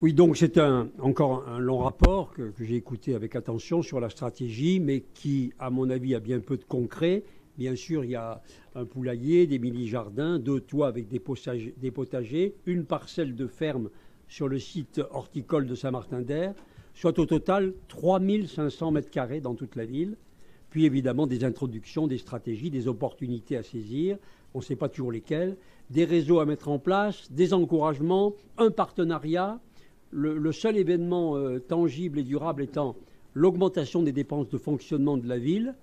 Oui, donc c'est encore un long rapport que j'ai écouté avec attention sur la stratégie, mais qui, à mon avis, a bien peu de concret. Bien sûr, il y a un poulailler, des mini-jardins, 2 toits avec des potagers, une parcelle de ferme sur le site horticole de Saint-Martin-d'Hères, soit au total 3500 mètres carrés dans toute la ville. Puis évidemment des introductions, des stratégies, des opportunités à saisir, on ne sait pas toujours lesquelles, des réseaux à mettre en place, des encouragements, un partenariat. Le seul événement tangible et durable étant l'augmentation des dépenses de fonctionnement de la ville,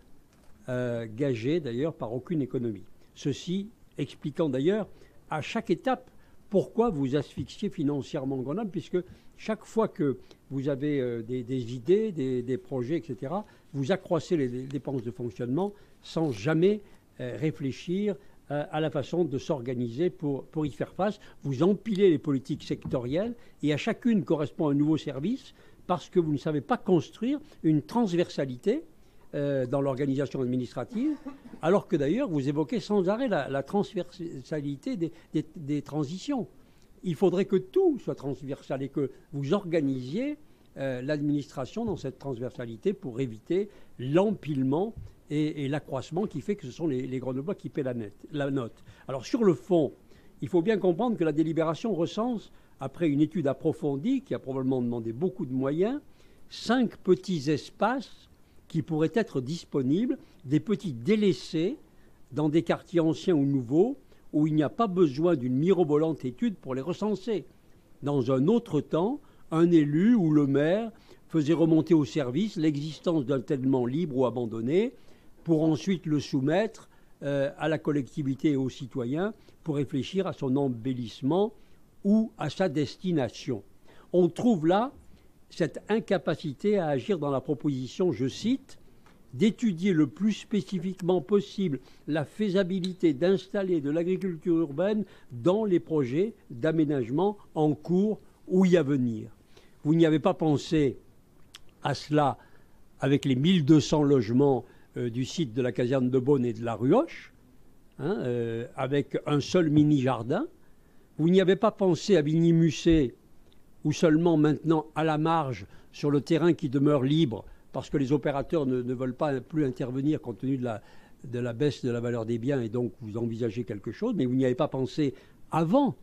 gagée d'ailleurs par aucune économie. Ceci expliquant d'ailleurs à chaque étape pourquoi vous asphyxiez financièrement Grenoble, puisque chaque fois que vous avez des idées, des projets, etc., vous accroissez les dépenses de fonctionnement sans jamais réfléchir à la façon de s'organiser pour y faire face. Vous empilez les politiques sectorielles et à chacune correspond un nouveau service parce que vous ne savez pas construire une transversalité dans l'organisation administrative, alors que d'ailleurs vous évoquez sans arrêt la transversalité des transitions. Il faudrait que tout soit transversal et que vous organisiez l'administration dans cette transversalité pour éviter l'empilement et l'accroissement qui fait que ce sont les Grenoblois qui paient la note. Alors sur le fond, il faut bien comprendre que la délibération recense, après une étude approfondie qui a probablement demandé beaucoup de moyens, 5 petits espaces qui pourraient être disponibles, des petits délaissés dans des quartiers anciens ou nouveaux où il n'y a pas besoin d'une mirobolante étude pour les recenser. Dans un autre temps, un élu ou le maire faisait remonter au service l'existence d'un tellement libre ou abandonné pour ensuite le soumettre à la collectivité et aux citoyens pour réfléchir à son embellissement ou à sa destination. On trouve là cette incapacité à agir dans la proposition, je cite, d'étudier le plus spécifiquement possible la faisabilité d'installer de l'agriculture urbaine dans les projets d'aménagement en cours ou y à venir. Vous n'y avez pas pensé à cela avec les 1200 logements du site de la caserne de Beaune et de la Ruoche, avec un seul mini-jardin. Vous n'y avez pas pensé à Vigny-Musset, ou seulement maintenant à la marge, sur le terrain qui demeure libre, parce que les opérateurs ne veulent pas plus intervenir compte tenu de la baisse de la valeur des biens, et donc vous envisagez quelque chose, mais vous n'y avez pas pensé avant.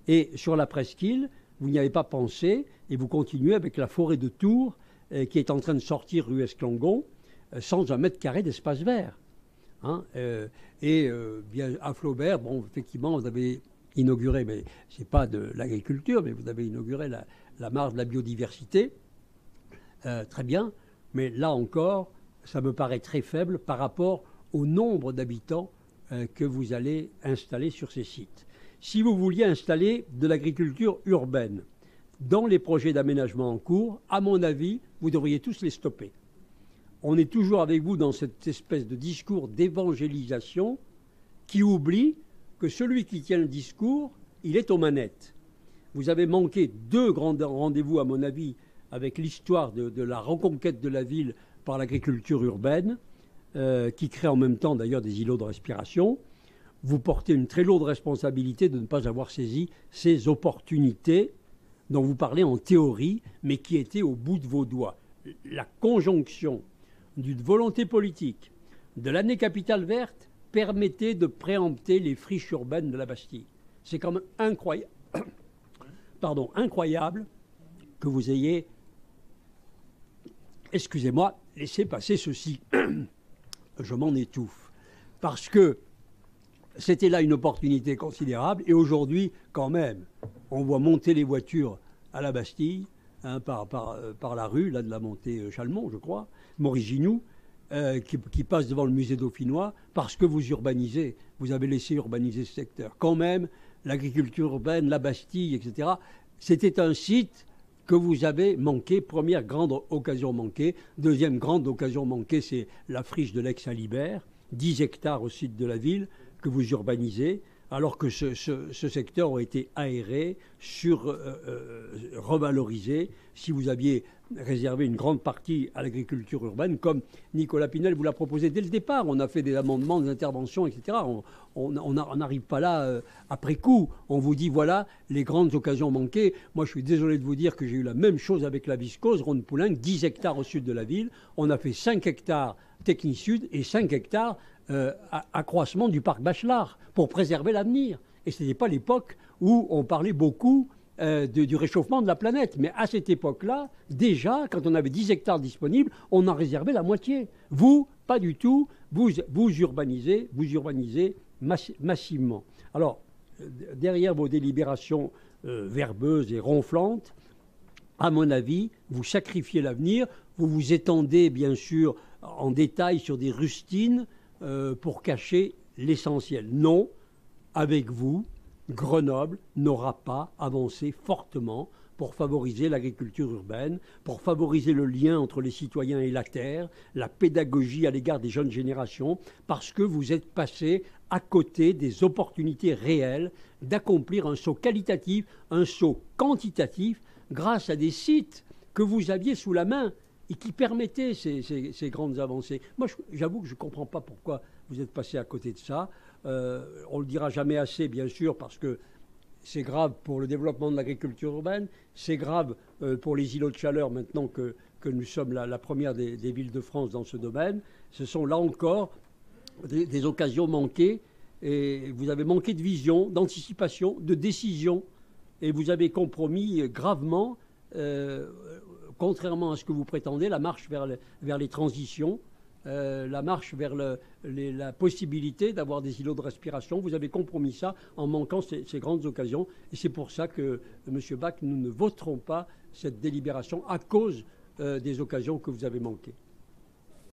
Et sur la presqu'île, vous n'y avez pas pensé, et vous continuez avec la forêt de Tours, qui est en train de sortir rue Esclangon, sans un mètre carré d'espace vert. Bien à Flaubert, bon, effectivement, vous avez inauguré, mais ce n'est pas de l'agriculture, mais vous avez inauguré la mare de la biodiversité. Très bien, mais là encore, ça me paraît très faible par rapport au nombre d'habitants que vous allez installer sur ces sites. Si vous vouliez installer de l'agriculture urbaine dans les projets d'aménagement en cours, à mon avis, vous devriez tous les stopper. On est toujours avec vous dans cette espèce de discours d'évangélisation qui oublie que celui qui tient le discours, il est aux manettes. Vous avez manqué 2 grands rendez-vous, à mon avis, avec l'histoire de la reconquête de la ville par l'agriculture urbaine, qui crée en même temps d'ailleurs des îlots de respiration. Vous portez une très lourde responsabilité de ne pas avoir saisi ces opportunités dont vous parlez en théorie, mais qui étaient au bout de vos doigts. La conjonction d'une volonté politique, de l'année capitale verte, permettait de préempter les friches urbaines de la Bastille. C'est quand même incroyable que vous ayez, excusez-moi, laissé passer ceci. Je m'en étouffe. Parce que c'était là une opportunité considérable et aujourd'hui, quand même, on voit monter les voitures à la Bastille, par la rue, là de la montée Chalmont, je crois, Maurice-Ginoux, qui passe devant le musée dauphinois parce que vous urbanisez, vous avez laissé urbaniser ce secteur. Quand même, l'agriculture urbaine, la Bastille, etc., c'était un site que vous avez manqué. Première grande occasion manquée. Deuxième grande occasion manquée, c'est la friche de l'Aix-Alibert, 10 hectares au sud de la ville, que vous urbanisez, alors que ce secteur aurait été aéré, revalorisé, si vous aviez réserver une grande partie à l'agriculture urbaine, comme Nicolas Pinel vous l'a proposé dès le départ. On a fait des amendements, des interventions, etc. On n'arrive pas là après coup. On vous dit, voilà, les grandes occasions manquées. Moi, je suis désolé de vous dire que j'ai eu la même chose avec la viscose, Rhône-Poulenc, 10 hectares au sud de la ville. On a fait 5 hectares Techni-Sud et 5 hectares accroissement du parc Bachelard pour préserver l'avenir. Et ce n'était pas l'époque où on parlait beaucoup du réchauffement de la planète. Mais à cette époque-là, déjà, quand on avait 10 hectares disponibles, on en réservait la moitié. Vous, pas du tout. Vous urbanisez massivement. Alors, derrière vos délibérations verbeuses et ronflantes, à mon avis, vous sacrifiez l'avenir. Vous vous étendez, bien sûr, en détail sur des rustines pour cacher l'essentiel. Non, avec vous, Grenoble n'aura pas avancé fortement pour favoriser l'agriculture urbaine, pour favoriser le lien entre les citoyens et la terre, la pédagogie à l'égard des jeunes générations, parce que vous êtes passé à côté des opportunités réelles d'accomplir un saut qualitatif, un saut quantitatif, grâce à des sites que vous aviez sous la main et qui permettaient ces grandes avancées. Moi, j'avoue que je ne comprends pas pourquoi vous êtes passé à côté de ça. On ne le dira jamais assez, bien sûr, parce que c'est grave pour le développement de l'agriculture urbaine, c'est grave pour les îlots de chaleur maintenant que nous sommes la première des villes de France dans ce domaine. Ce sont là encore des occasions manquées et vous avez manqué de vision, d'anticipation, de décision et vous avez compromis gravement, contrairement à ce que vous prétendez, la marche vers les transitions. La marche vers la possibilité d'avoir des îlots de respiration. Vous avez compromis ça en manquant ces grandes occasions. Et c'est pour ça que, M. Bach, nous ne voterons pas cette délibération à cause des occasions que vous avez manquées.